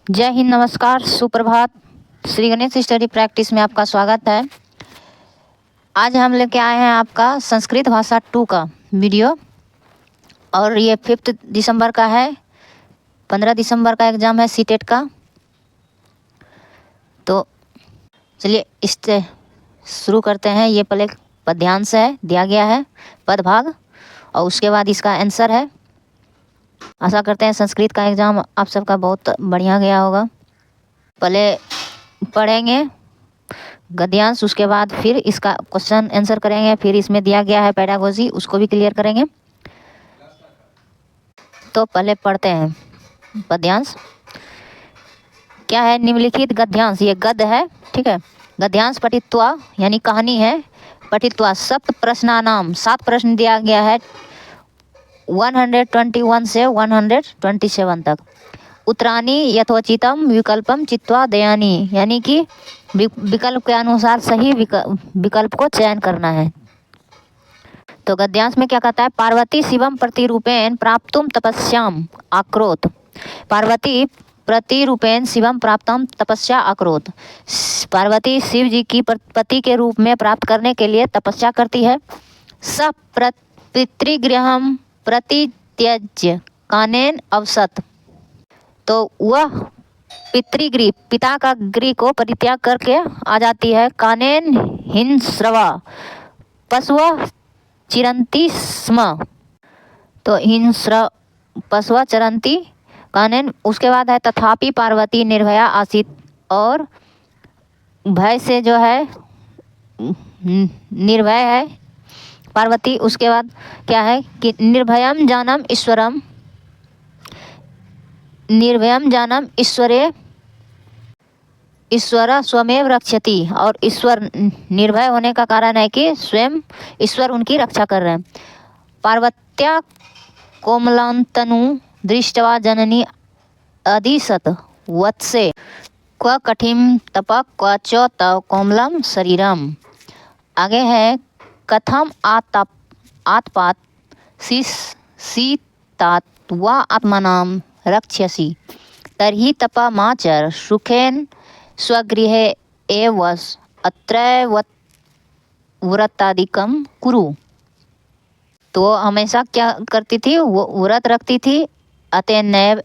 जय हिंद, नमस्कार, सुप्रभात। श्री गणेश स्टडी प्रैक्टिस में आपका स्वागत है। आज हम लेके आए हैं आपका संस्कृत भाषा 2 का वीडियो और ये 5 दिसंबर का है। 15 दिसंबर का एग्ज़ाम है सीटेट का। तो चलिए इससे शुरू करते हैं। ये पहले पद्यांश है, दिया गया है पदभाग, और उसके बाद इसका आंसर है। आशा करते हैं संस्कृत का एग्ज़ाम आप सबका बहुत बढ़िया गया होगा। पहले पढ़ेंगे गद्यांश, उसके बाद फिर इसका क्वेश्चन आंसर करेंगे, फिर इसमें दिया गया है पेडागोजी, उसको भी क्लियर करेंगे। तो पहले पढ़ते हैं पद्यांश। क्या है? निम्नलिखित गद्यांश, ये गद्य है, ठीक है। गद्यांश पठित्वा यानी कहानी है। पठित्वा सप्त प्रश्नानाम, 7 प्रश्न दिया गया है 121 से 127 तक। उत्तरानी यथोचितम विकल्पम चित्वा दयानी, यानी कि विकल्प के अनुसार सही विकल्प को चयन करना है। तो गद्यांश में क्या कहता है? पार्वती शिवम प्रतिरूपेण प्राप्तुम तपस्याम आक्रोत। पार्वती प्रतिरूपेण शिवम प्राप्तम तपस्या आक्रोत। पार्वती शिव जी की पति के रूप में प्राप्त करने के लिए तपस्या करती है। स पितृगृहम प्रतित्यज्य कानेन अवसत। तो वह पितृगृह, पिता का गृह को परित्याग करके आ जाती है। कानेन हिंस्रवा पशुआ चिरंती स्म। तो हिंस्र पशुआ चरंती कानेन। उसके बाद है तथापि पार्वती निर्भया आसीत, और भय से जो है निर्भय है पार्वती। उसके बाद क्या है कि निर्भयम जानम ईश्वरम, निर्भयम जानम ईश्वरे ईश्वर स्वमेव रक्षति। और ईश्वर निर्भय होने का कारण है कि स्वयं ईश्वर उनकी रक्षा कर रहे हैं। पार्वत्या कोमलांतनु दृष्टवा जननी अधिसत वत्से क्व कठिन तप क्व च तव कोमलम शरीरम। आगे है कथम आत्पात सीतात वा आत्मनाम रक्ष्यसि तर्हि तपमाचर सुखेन स्वगृहे एव अत्रैव व्रतादिकम कुरु। तो हमेशा क्या करती थी? वो व्रत रखती थी। अतएनैव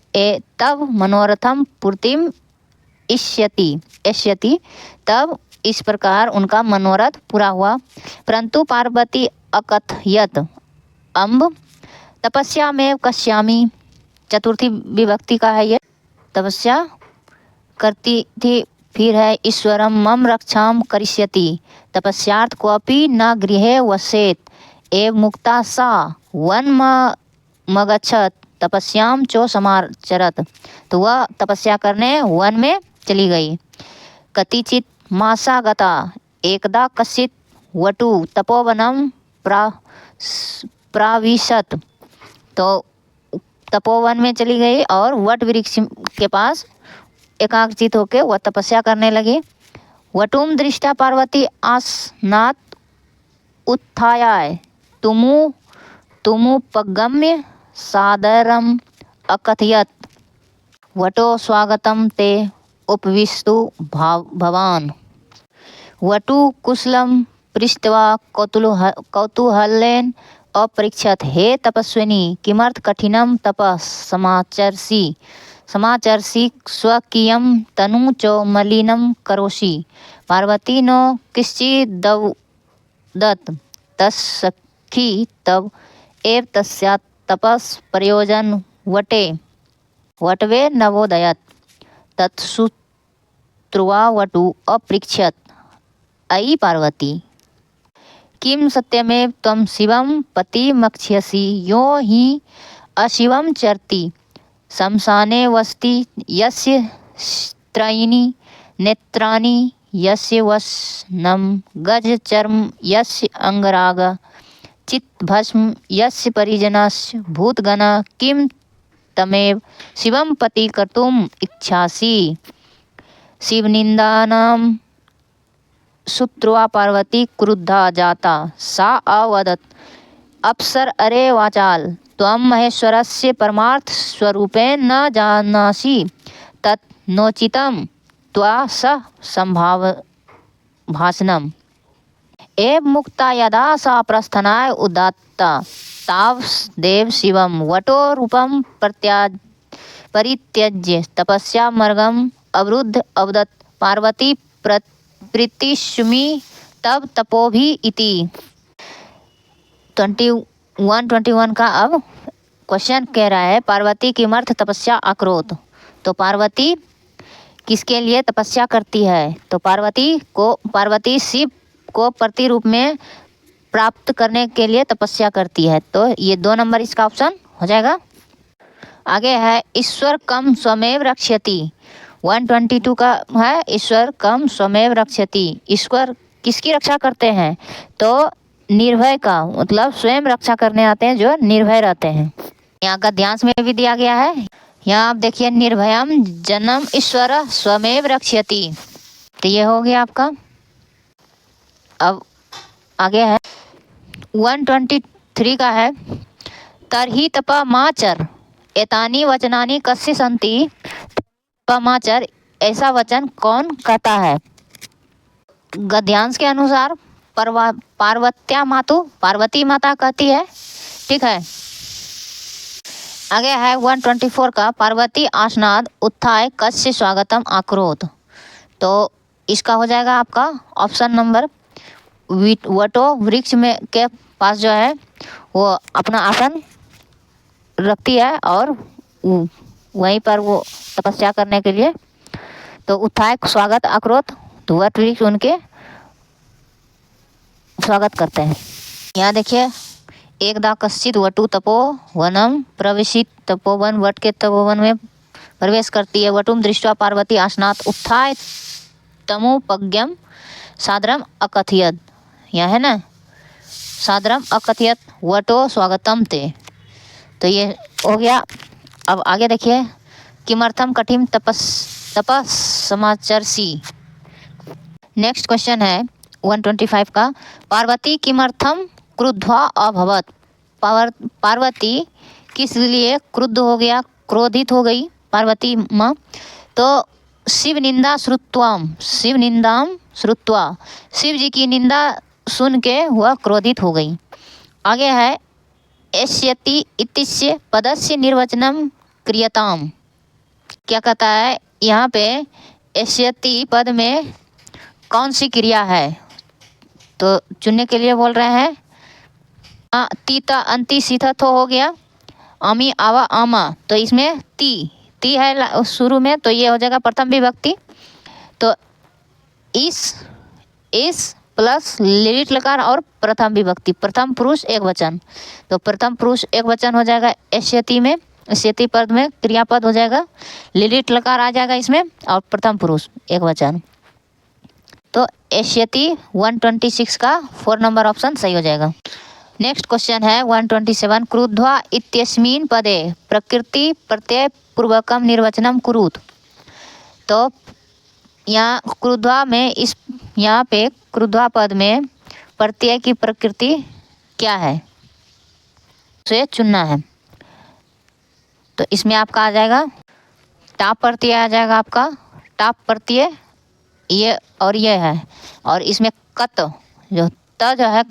तब मनोरथम पूर्तिम इष्यति, तब इस प्रकार उनका मनोरथ पूरा हुआ। परंतु पार्वती अकथयत अम्ब तपस्या में कश्यामी। चतुर्थी विभक्ति का है ये। तपस्या करती थी। फिर है ईश्वरम मम रक्षाम करिष्यति तपस्यार्थ क्वापि न गृहे वसेत एव मुक्ता सा वन मगच्छत तपस्याम चो समाचरत। तो वह तपस्या करने वन में चली गई। कतिचित मासा गता एकदा कश्चित वटु तपोवनम प्राविशत। तो तपोवन में चली गई और वट वृक्ष के पास एकाग्रचित होकर वह तपस्या करने लगी। वटुम दृष्टा पार्वती आसनात उत्थाय तुमुपगम्य सादरम अकथयत वटो स्वागतम ते उपविष्टु भवान। वटु कुशलम पृष्ट्वा कौतूहलेन अपृच्छत हे तपस्विनी किमर्थ कठिनम तपः समाचरसि स्वकीयं तनु च मलिनं करोषि। पार्वती नो किश्चिदवदत् तत्सखी तव एव तस्या तपस् प्रयोजन वटवे नवोदयत्। तत्श्रुत्वा वटु अपृच्छत अयि पार्वती किम सत्यमेव त्वं शिवं पतिमक्ष्यसि यो हि अशिवं चरति शमशाने वसति यस्य त्रयीणि नेत्राणि यस्य वसनं गजचर्म यस्य अंगराग चित्भस्म यस्य परिजनस्य भूतगणा किं तमेव शिवं पति कर्तुम् इच्छासि। शिवनिन्दानां श्रुत्वा पार्वती क्रुद्धा जाता। सा अवदत् अप्सर अरे वाचाल त्वं महेश्वरस्य परमार्थ स्वरूपेण न जानासि तत् नोचितम त्वा स संभाव भाषणम एव मुक्ता यदा सा प्रस्थनाय उदात्ता ताव देव शिवम वटो रूपम परित्यज्य तपस्या मार्गम अवरुद्ध अवदत् पार्वती प्रीतिष्मि तब तपोभि इति। 21 का अब क्वेश्चन कह रहा है पार्वती किमर्थ तपस्या अकरोत। तो पार्वती किसके लिए तपस्या करती है? तो पार्वती शिव को प्रति रूप में प्राप्त करने के लिए तपस्या करती है। तो ये 2 नंबर इसका ऑप्शन हो जाएगा। आगे है ईश्वर कम स्वमेव रक्षति। 122 का है ईश्वर कम स्वमेव रक्षति। ईश्वर किसकी रक्षा करते हैं? तो निर्भय का, मतलब स्वयं रक्षा करने आते हैं जो निर्भय रहते हैं। यहाँ का ध्यान में भी दिया गया है। यहाँ आप देखिए निर्भयम जन्म ईश्वर स्वमेव रक्षति। तो ये हो गया आपका। अब आगे है 123 का है तरहि तपमाचर एतानि वचनानि कस्य सन्ति। तपमाचर ऐसा वचन कौन कहता है? गद्यांश के अनुसार पार्वती माता कहती है। ठीक है। आगे है 124 का पार्वती आसनाद उत्थाय कस्य स्वागतम आक्रोत। तो इसका हो जाएगा आपका ऑप्शन नंबर वटो वृक्ष में के पास जो है वो अपना आसन रखती है और वहीं पर वो तपस्या करने के लिए, तो उत्थाय स्वागत आक्रोत, तो वट वृक्ष उनके स्वागत करते हैं। यहाँ देखिए एकदा कश्चित वटु तपो वनम प्रवेशित। तपोवन वट के तपोवन में प्रवेश करती है। वटुम दृष्ट्वा पार्वती आसनात उत्थाय तमुपज्ञम सादरम अकथयत। यहाँ है ना सादरम अकथयत वटो स्वागतम ते। तो ये हो गया। अब आगे देखिए किमर्थम कठिन तपस समाचरसी। नेक्स्ट क्वेश्चन है 125 का पार्वती किमर्थम क्रुद्धा अभवत। पार्वती किस लिए क्रुद्ध हो गया, क्रोधित हो गई पार्वती माँ? तो शिव निंदा श्रुत्वाम, शिव निंदाम श्रुत्वा, शिव जी की निंदा सुन के वह क्रोधित हो गई। आगे है एष्यति इत्यस्य पदस्य निर्वचनम क्रियताम। क्या कहता है यहाँ पे एष्यति पद में कौन सी क्रिया है? तो चुनने के लिए बोल रहे हैं। तीता अंति सीथा थो हो गया, अमी आवा आमा। तो इसमें ती है शुरू में, तो ये हो जाएगा प्रथम विभक्ति। तो इस प्लस लिट लकार और प्रथम विभक्ति, प्रथम पुरुष एक वचन। तो प्रथम पुरुष एक वचन हो जाएगा एष्यति में। एष्यति पद में क्रियापद हो जाएगा, लिट लकार आ जाएगा इसमें और प्रथम पुरुष एक वचन। तो एष्यति 126 का 4 नंबर ऑप्शन सही हो जाएगा। नेक्स्ट क्वेश्चन है 127 क्रुद्ध्वा इत्यस्मिन् पदे प्रकृति प्रत्यय पूर्वकम निर्वचनम कुरुत। तो यहाँ क्रुद्ध्वा में यहाँ पे क्रुद्ध्वा पद में प्रत्यय की प्रकृति क्या है उसे चुनना है। तो इसमें आपका आ जाएगा टाप प्रत्यय आ जाएगा आपका टाप प्रत्यय ये और ये है, और इसमें कत जो जो है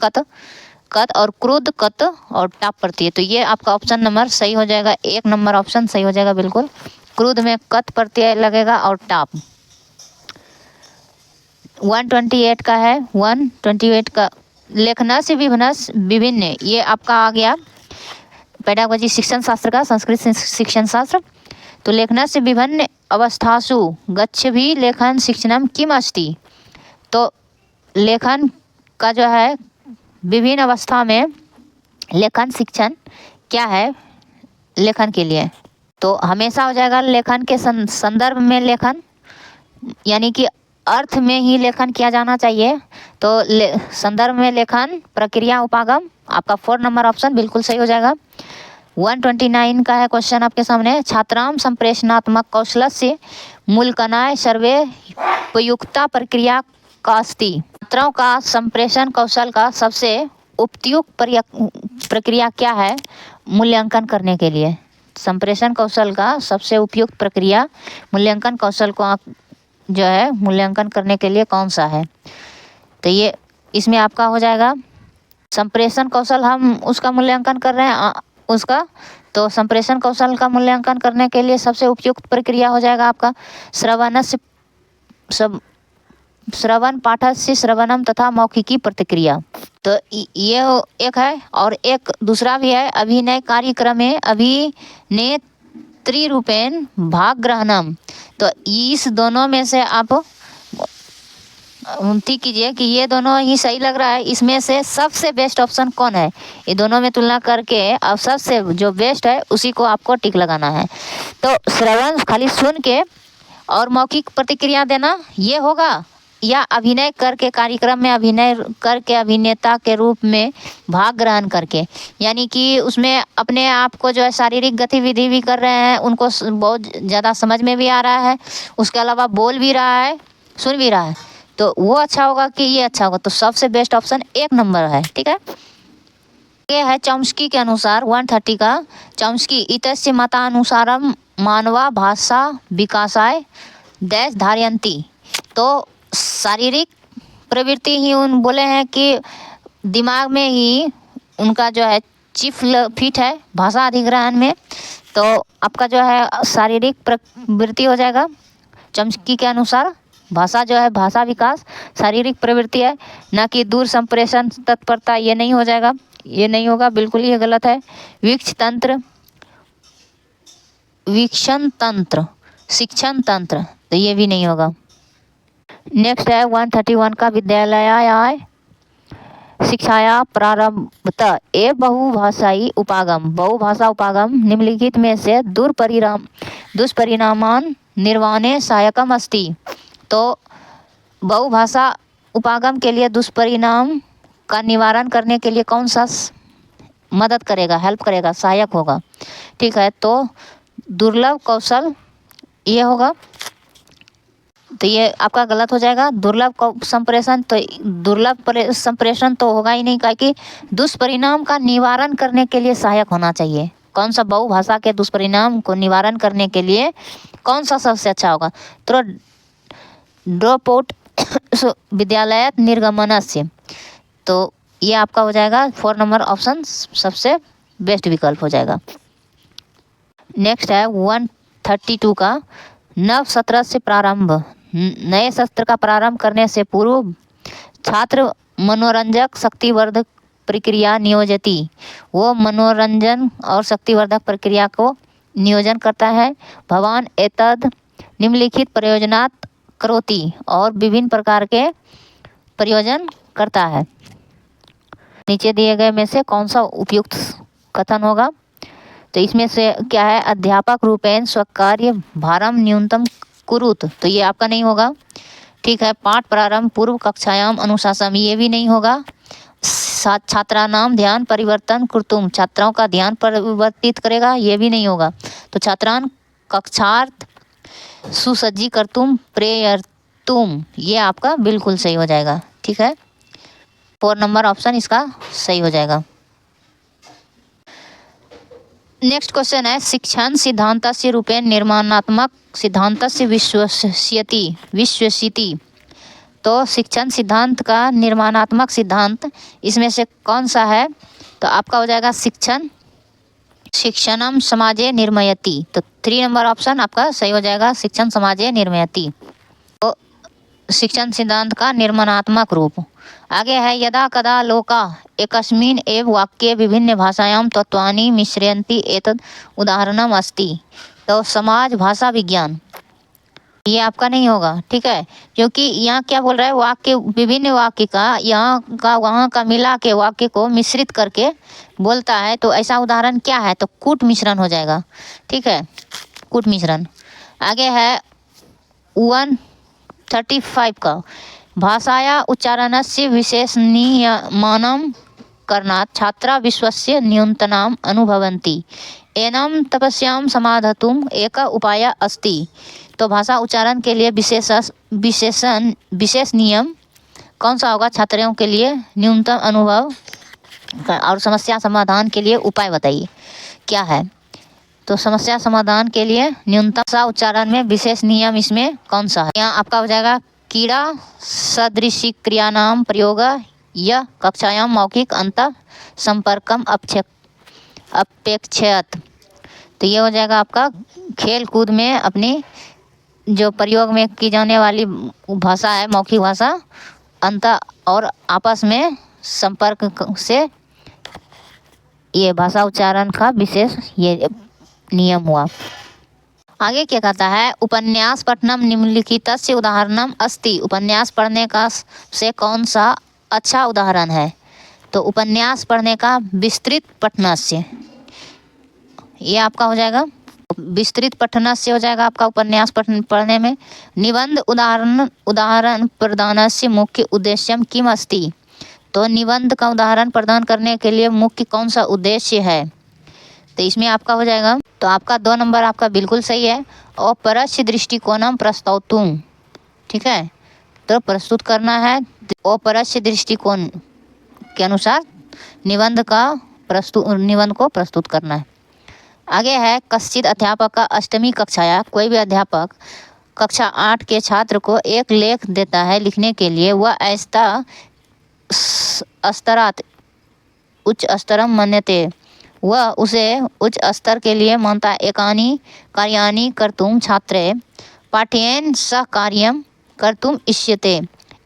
कत और क्रुद्ध कत और टाप प्रत्यय। तो ये आपका ऑप्शन नंबर सही हो जाएगा, 1 नंबर ऑप्शन सही हो जाएगा बिल्कुल। क्रुद्ध में कत प्रत्यय लगेगा और टाप। 128 का है 128 का लेखनस्य विभिन्नस्य विभिन्न। ये आपका आ गया पेडागोजी शिक्षण शास्त्र का, संस्कृत शिक्षण शास्त्र। तो लेखनस्य विभिन्न अवस्थासु गच्छभि लेखन शिक्षणम किम अस्ति। तो लेखन का जो है विभिन्न अवस्था में लेखन शिक्षण क्या है लेखन के लिए। तो हमेशा हो जाएगा लेखन के संदर्भ में लेखन, यानी कि अर्थ में ही लेखन किया जाना चाहिए। तो संदर्भ में लेखन प्रक्रिया उपागम आपका 4 नंबर ऑप्शन बिल्कुल सही हो जाएगा। 129 का है क्वेश्चन आपके सामने छात्राम संप्रेषणात्मक कौशल से मूल्यांकनाय सर्वे उपयुक्ता प्रक्रिया का अस्ति। छात्रों का संप्रेषण कौशल का सबसे उपयुक्त प्रक्रिया क्या है मूल्यांकन करने के लिए? संप्रेषण कौशल का सबसे उपयुक्त प्रक्रिया मूल्यांकन कौशल को जो है मूल्यांकन करने के लिए कौन सा है? तो ये इसमें आपका हो जाएगा संप्रेषण कौशल, हम उसका मूल्यांकन कर रहे हैं उसका, तो संप्रेषण कौशल का मूल्यांकन करने के लिए सबसे उपयुक्त प्रक्रिया हो जाएगा आपका श्रवण पाठस्य श्रवणम तथा मौखिकी प्रतिक्रिया। तो ये एक है, और एक दूसरा भी है अभिनय कार्यक्रमे अभिनेत्री रूपेण भाग ग्रहणम। तो इस दोनों में से आप ठीक कीजिए कि ये दोनों ही सही लग रहा है, इसमें से सबसे बेस्ट ऑप्शन कौन है, ये दोनों में तुलना करके अब सबसे जो बेस्ट है उसी को आपको टिक लगाना है। तो श्रवण खाली सुन के और मौखिक प्रतिक्रिया देना ये होगा, या अभिनय करके कार्यक्रम में अभिनय करके अभिनेता के रूप में भाग ग्रहण करके, यानी कि उसमें अपने आप को जो है शारीरिक गतिविधि भी कर रहे हैं, उनको बहुत ज़्यादा समझ में भी आ रहा है, उसके अलावा बोल भी रहा है, सुन भी रहा है, तो वो अच्छा होगा कि ये अच्छा होगा? तो सबसे बेस्ट ऑप्शन 1 नंबर है। ठीक है, ये है चॉम्स्की के अनुसार 130 का। चॉम्स्की इतस्य मतानुसारम मानवा भाषा विकासाय डैश धारयन्ति। तो शारीरिक प्रवृत्ति ही उन बोले हैं कि दिमाग में ही उनका जो है चिप फिट है भाषा अधिग्रहण में, तो आपका जो है शारीरिक प्रवृत्ति हो जाएगा। चॉम्स्की के अनुसार भाषा जो है भाषा विकास शारीरिक प्रवृत्ति है, ना कि दूर संप्रेषण तत्परता, ये नहीं हो जाएगा, ये नहीं होगा, बिल्कुल ये गलत है। वीक्षण तंत्र शिक्षण तंत्र, तो ये भी नहीं होगा। नेक्स्ट है 131 का विद्यालय शिक्षाया प्रारंभतः ए बहुभाषाई उपागम। बहुभाषा उपागम निम्नलिखित में से दुष्परिणामान निर्वाणे सहायकम अस्ति। तो बहुभाषा उपागम के लिए दुष्परिणाम का निवारण करने के लिए कौन सा मदद करेगा, हेल्प करेगा, सहायक होगा? ठीक है, तो दुर्लभ कौशल ये होगा, तो ये आपका गलत हो जाएगा। दुर्लभ संप्रेषण, तो दुर्लभ संप्रेषण तो होगा ही नहीं, क्योंकि दुष्परिणाम का निवारण करने के लिए सहायक होना चाहिए। कौन सा बहुभाषा के दुष्परिणाम को निवारण करने के लिए कौन सा सबसे अच्छा होगा? तो ड्रॉप आउट विद्यालय निर्गमनस्य, तो ये आपका हो जाएगा 4 नंबर ऑप्शन सबसे बेस्ट विकल्प हो जाएगा। नेक्स्ट है 132 का नव सत्र से प्रारंभ। नए सत्र का प्रारंभ करने से पूर्व छात्र मनोरंजक शक्तिवर्धक प्रक्रिया नियोजती। वो मनोरंजन और शक्तिवर्धक प्रक्रिया को नियोजन करता है। भवान एतद निम्नलिखित प्रयोजनात् करोति, और विभिन्न प्रकार के प्रयोजन करता है। नीचे दिए गए में से कौन सा उपयुक्त कथन होगा? तो इसमें से क्या है? अध्यापक रूपेण स्वकार्य भारम न्यूनतम कुरुत, तो ये आपका नहीं होगा। ठीक है, पाठ प्रारंभ पूर्व कक्षायाम अनुशासन, ये भी नहीं होगा। छात्रानाम ध्यान परिवर्तन कुर्तुम, छात्राओं का ध्यान परिवर्तित करेगा, ये भी नहीं होगा। तो छात्रान कक्षार्थ सुसज्जी कर्तुम प्रेयर्तुम, ये आपका बिल्कुल सही हो जाएगा। ठीक है, 4 नंबर ऑप्शन इसका सही हो जाएगा। नेक्स्ट क्वेश्चन है शिक्षण सिद्धांतस्य रूपेण निर्माणात्मक सिद्धांतस्य विश्वसिति। तो शिक्षण सिद्धांत का निर्माणात्मक सिद्धांत इसमें से कौन सा है? तो आपका हो जाएगा शिक्षणम समाजे निर्मयति, तो 3 नंबर ऑप्शन आपका सही हो जाएगा, शिक्षण समाजे निर्मयति। तो शिक्षण सिद्धांत का निर्माणात्मक रूप। आगे है यदा कदा लोका एकस्मिन् एव वाक्ये विभिन्न भाषायां तत्वानि मिश्रयन्ति एतद् उदाहरणम् अस्ति। तो समाज भाषा विज्ञान, ये आपका नहीं होगा। ठीक है, क्योंकि यहाँ क्या बोल रहा है, वाक्य विभिन्न वाक्य का यहाँ का वहाँ का मिला के वाक्य को मिश्रित करके बोलता है, तो ऐसा उदाहरण क्या है? तो कूट मिश्रण हो जाएगा। ठीक है, कूट मिश्रण। आगे है 135 का भाषाया उच्चारणस्य विशेषणीयमानं करणात् छात्रा विश्वस्य न्यूनतमाम् अनुभवन्ति। एनं तपस्यां समाधतुम् एक उपाय अस्ति। तो भाषा उच्चारण के लिए विशेष नियम कौन सा होगा? छात्रों के लिए न्यूनतम अनुभव और समस्या समाधान के लिए उपाय बताइए क्या है? तो समस्या समाधान के लिए न्यूनतम सा उच्चारण में विशेष नियम इसमें कौन सा है? यहाँ आपका हो जाएगा कीड़ा सदृशी क्रियानाम प्रयोग या कक्षायाम मौखिक अंत संपर्कम अपेक्षयत। तो ये हो जाएगा आपका खेल कूद में अपनी जो प्रयोग में की जाने वाली भाषा है, मौखिक भाषा, अंत और आपस में संपर्क से ये भाषा उच्चारण का विशेष ये नियम हुआ। आगे क्या कहता है? उपन्यास पठनम निम्नलिखितस्य उदाहरणम अस्ति। उपन्यास पढ़ने का से कौन सा अच्छा उदाहरण है? तो उपन्यास पढ़ने का विस्तृत पठनस्य, ये आपका हो जाएगा विस्तृत पठनस्य हो जाएगा आपका उपन्यास पढ़ने में। निबंध उदाहरण प्रदानस्य मुख्य उद्देश्यम किम अस्ति। तो निबंध का उदाहरण प्रदान करने के लिए मुख्य कौन सा उद्देश्य है? तो इसमें आपका हो जाएगा, तो आपका 2 नंबर आपका बिल्कुल सही है। और परस्य दृष्टिकोणम प्रस्तौतुम, ठीक है, तो प्रस्तुत करना है। और परस्य दृष्टिकोण के अनुसार निबंध को प्रस्तुत करना है। आगे है कश्चित अध्यापक का अष्टमी कक्षाया, कोई भी अध्यापक कक्षा 8 के छात्र को एक लेख देता है लिखने के लिए। वह ऐसा स्तरात उच्च स्तरम मन्यते, वह उसे उच्च स्तर के लिए मानता है। एकानि कार्याणि कर्तुं छात्रे पाठ्येन सह कार्यम कर्तुं इष्यते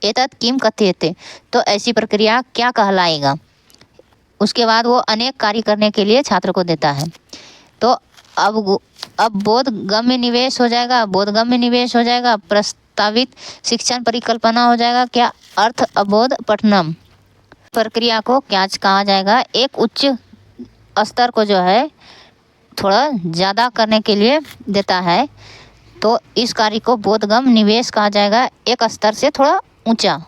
एतत् किम कथ्यते। तो ऐसी प्रक्रिया क्या कहलाएगा? उसके बाद वो अनेक कार्य करने के लिए छात्र को देता है। तो अब बोधगम्य निवेश हो जाएगा, बोधगम्य निवेश हो जाएगा, प्रस्तावित शिक्षण परिकल्पना हो जाएगा क्या? अर्थ अबोध पठनम। प्रक्रिया को क्या कहा जाएगा? एक उच्च स्तर को जो है थोड़ा ज़्यादा करने के लिए देता है, तो इस कार्य को बोधगम्य निवेश कहा जाएगा। एक स्तर से थोड़ा ऊंचा,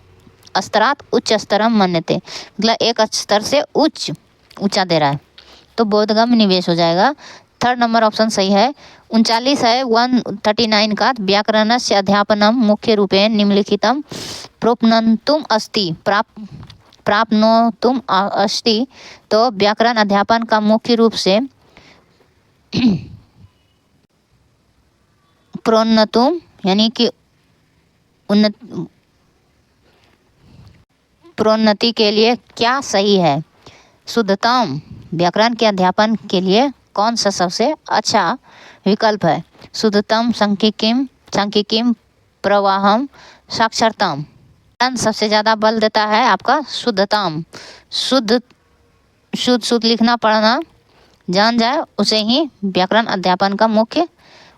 स्तरात उच्च स्तरम मन्यते, मतलब एक स्तर से ऊंचा दे रहा है, तो बोधगम्य निवेश हो जाएगा। 3rd नंबर ऑप्शन सही है। 39 है 139 का व्याकरणस्य अध्यापनम मुख्य रूपेण निम्नलिखितम प्रोपनन्तुम अस्ति प्राप्नोतुम अस्ति। तो व्याकरण अध्यापन का मुख्य रूप से प्रोन्नतुम यानी कि प्रोन्नति के लिए क्या सही है? शुद्धतम, व्याकरण के अध्यापन के लिए कौन सा सबसे अच्छा विकल्प है? शुद्धतम सांख्यिकीम प्रवाहम साक्षरतम। सबसे ज़्यादा बल देता है आपका शुद्धतम, शुद्ध लिखना पढ़ना जान जाए, उसे ही व्याकरण अध्यापन का मुख्य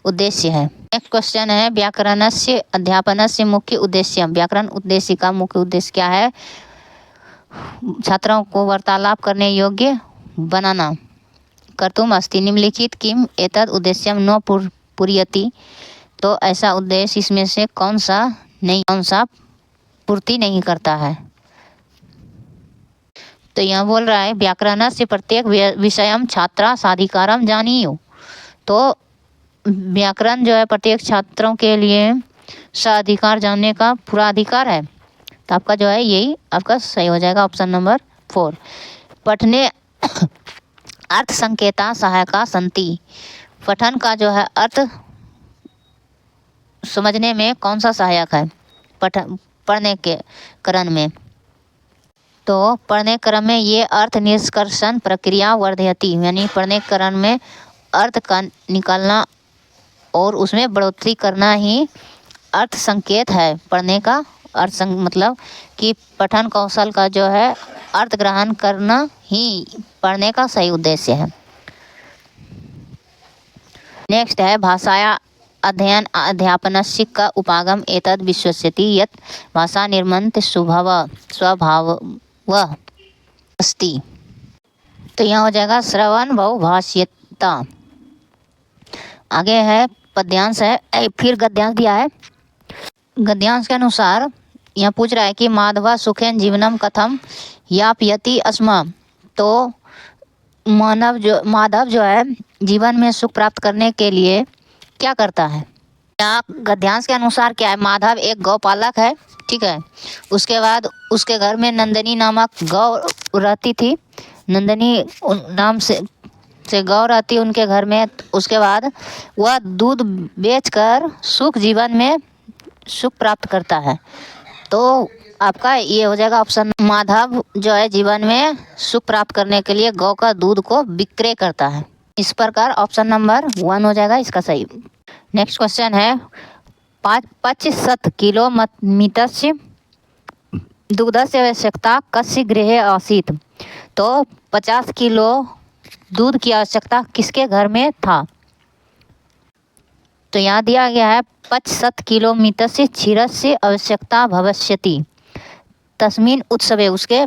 उद्देश्य है। नेक्स्ट क्वेश्चन है व्याकरणस्य अध्यापनस्य मुख्य उद्देश्य। व्याकरण उद्देश्य का मुख्य उद्देश्य क्या है? छात्रों को वार्तालाप करने योग्य बनाना। कर्तुम अस्ति निम्नलिखित किम एतद उद्देश्यम न पूर्यति। तो ऐसा उद्देश्य इसमें से कौन सा पूर्ति नहीं करता है? तो यहाँ बोल रहा है व्याकरण से प्रत्येक विषयम छात्रा साधिकारम जानियो। तो व्याकरण जो है प्रत्येक छात्रों के लिए साधिकार जानने का पूरा अधिकार है। तो आपका जो है यही आपका सही हो जाएगा ऑप्शन नंबर 4। पठने अर्थ संकेता सहायका संति। पठन का जो है अर्थ समझने में कौन सा सहायक है? पढ़ने के क्रम में, तो पढ़ने क्रम में ये अर्थ निष्कर्षण प्रक्रिया वर्धयति, यानी पढ़ने क्रम में अर्थ का निकालना और उसमें बढ़ोतरी करना ही अर्थ संकेत है। पढ़ने का अर्थ मतलब कि पठन कौशल का जो है अर्थ ग्रहण करना ही पढ़ने का सही उद्देश्य है। नेक्स्ट है भाषाया अध्ययन अध्यापनस्य का उपागम एतद् विश्वस्यति यत् भाषा निर्मन्त स्वभाव अस्ति। तो यहाँ हो जाएगा श्रवण बहुभाषिता। आगे है पद्यांश है, फिर गद्यांश दिया है। गद्यांश के अनुसार यहाँ पूछ रहा है कि माधव सुखेन जीवनम कथम यापयति अस्म। तो माधव जो है जीवन में सुख प्राप्त करने के लिए क्या करता है? यहाँ गद्यांश के अनुसार क्या है? माधव एक गौपालक है, ठीक है। उसके बाद उसके घर में नंदिनी नामक गौ रहती थी। नंदिनी नाम से से गौ रहती उनके घर में, उसके बाद वह दूध बेचकर सुख जीवन में सुख प्राप्त करता है। तो आपका ये हो जाएगा ऑप्शन। माधव जो है जीवन में सुख प्राप्त करने के लिए गौ का दूध को विक्रय करता है। इस प्रकार ऑप्शन नंबर 1 हो जाएगा इसका सही। नेक्स्ट क्वेश्चन है 5 किलोमीटर से दुग्धस्य आवश्यकता कस्य गृहे आसीत्। तो 50 किलो दूध की आवश्यकता किसके घर में था। तो यहाँ दिया गया है 5 किलोमीटर से क्षीरस्य आवश्यकता भविष्यति तस्मिन् उत्सवे, उसके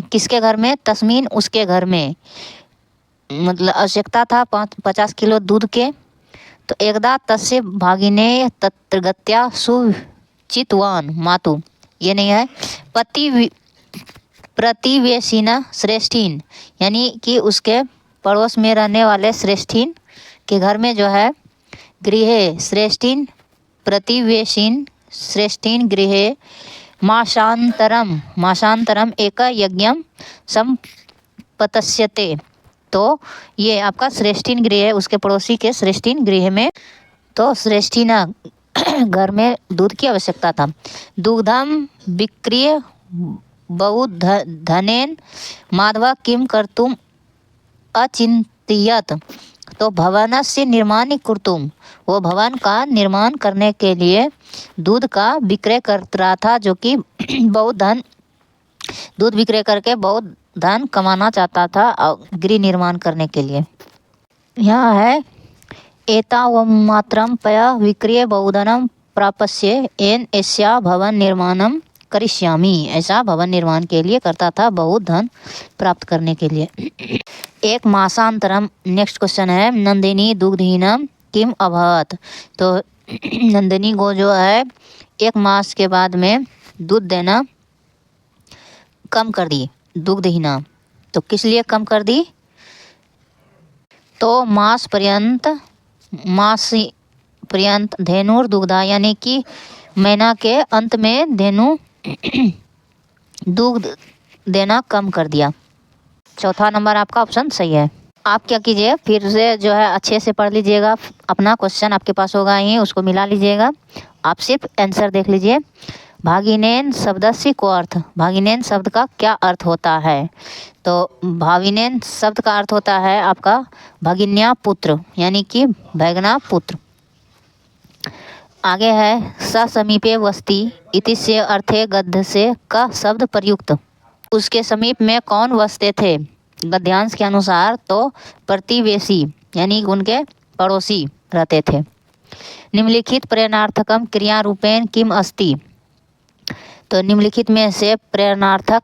किसके घर में, तस्मिन् उसके घर में, मतलब आवश्यकता था 50 किलो दूध के। तो एकदा तस्य भागिने तत्रगत्या सुचितवान मातु, ये नहीं है, प्रतिवेशिना श्रेष्ठीन, यानी कि उसके पड़ोस में रहने वाले श्रेष्ठीन के घर में जो है, गृहे श्रेष्ठीन प्रतिवेशिन श्रेष्ठीन गृहे माशांतरम एक यज्ञम संपत्स्यते। तो ये आपका श्रेष्ठीन गृह है, उसके पड़ोसी के श्रेष्ठीन गृह में। तो श्रेष्ठीना घर में दूध की आवश्यकता था। दुग्धम विक्रिय बहु धनेन माधव किम कर्तुम अचिंत्यत। तो भवनस्य निर्माण कर्तुम, वो भवन का निर्माण करने के लिए दूध का विक्रय कर रहा था, जो कि बहुत धन, दूध विक्रय करके बहुत धन कमाना चाहता था गृह निर्माण करने के लिए। यहाँ है एतावन्मात्रं पया विक्रय बहुधनम प्राप्स्य एन एस्या भवन निर्माणम करिष्यामि, ऐसा भवन निर्माण के लिए करता था बहुत धन प्राप्त करने के लिए। एक मासांतरम, नेक्स्ट क्वेश्चन है नंदिनी दुग्धहीनम किम अभवत। तो नंदिनी को जो है 1 मास के बाद में दूध देना कम कर दी, दुग्धहीना। तो किस लिए कम कर दी, तो मास पर्यंत धेनुर दुग्धा, यानी कि महीना के अंत में धेनु दूध देना कम कर दिया। चौथा नंबर आपका ऑप्शन सही है। आप क्या कीजिए, फिर से जो है अच्छे से पढ़ लीजिएगा, अपना क्वेश्चन आपके पास होगा ही, उसको मिला लीजिएगा, आप सिर्फ आंसर देख लीजिए। भागिनेन शब्दस्य को अर्थ, भागिनेन शब्द का क्या अर्थ होता है। तो भागिनेन शब्द का अर्थ होता है आपका भगिन्या पुत्र, यानी कि भैगना पुत्र। आगे है स समीपे वस्ति इति से अर्थे गद्य से का शब्द प्रयुक्त, उसके समीप में कौन वसते थे। गद्यांश के अनुसार तो प्रतिवेशी, यानी उनके पड़ोसी रहते थे। निम्नलिखित प्रेरणार्थकम क्रिया रूपेण किम अस्ति। तो निम्नलिखित में से प्रेरणार्थक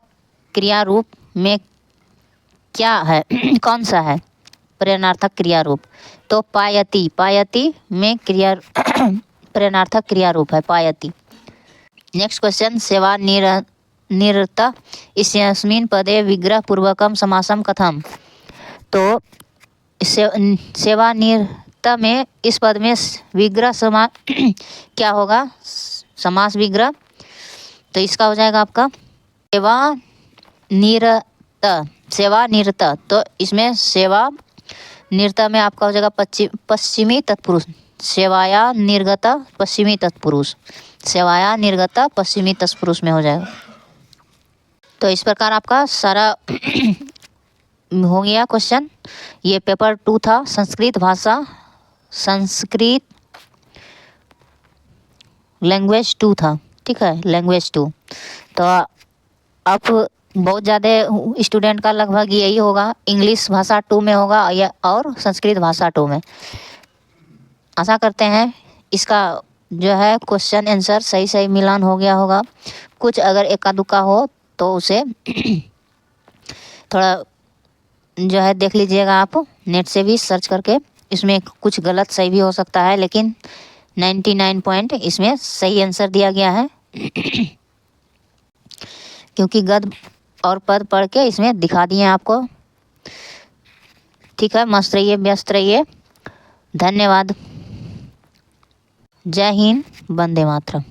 क्रिया रूप में क्या है कौन सा है प्रेरणार्थक क्रिया रूप। तो पायति, पायति में क्रिया प्रेरणार्थक क्रिया रूप है पायति। नेक्स्ट क्वेश्चन सेवा निरत इत्यस्मिन् पदे विग्रह पूर्वकम समासम कथम। तो सेवा निरत में इस पद में विग्रह समा क्या होगा, समास विग्रह। तो इसका हो जाएगा आपका सेवा निरत, सेवा निरत। तो इसमें सेवा निरत में आपका हो जाएगा पश्चिमी तत्पुरुष, सेवाया निर्गत पश्चिमी तत्पुरुष, सेवाया निर्गत पश्चिमी तत्पुरुष में हो जाएगा। तो इस प्रकार आपका सारा हो गया क्वेश्चन। ये पेपर 2 था, संस्कृत भाषा, संस्कृत लैंग्वेज 2 था, ठीक है, लैंग्वेज 2। तो अब बहुत ज़्यादा स्टूडेंट का लगभग यही होगा, इंग्लिश भाषा 2 में होगा या और संस्कृत भाषा 2 में। आशा करते हैं इसका जो है क्वेश्चन आंसर सही सही मिलान हो गया होगा। कुछ अगर एका दुक्का हो तो उसे थोड़ा जो है देख लीजिएगा, आप नेट से भी सर्च करके। इसमें कुछ गलत सही भी हो सकता है, लेकिन 99 पॉइंट इसमें सही आंसर दिया गया है क्योंकि गद और पद पढ़ के इसमें दिखा दिए आपको। ठीक है, मस्त रहिए, व्यस्त रहिए, धन्यवाद। जय हिंद, वंदे मातरम।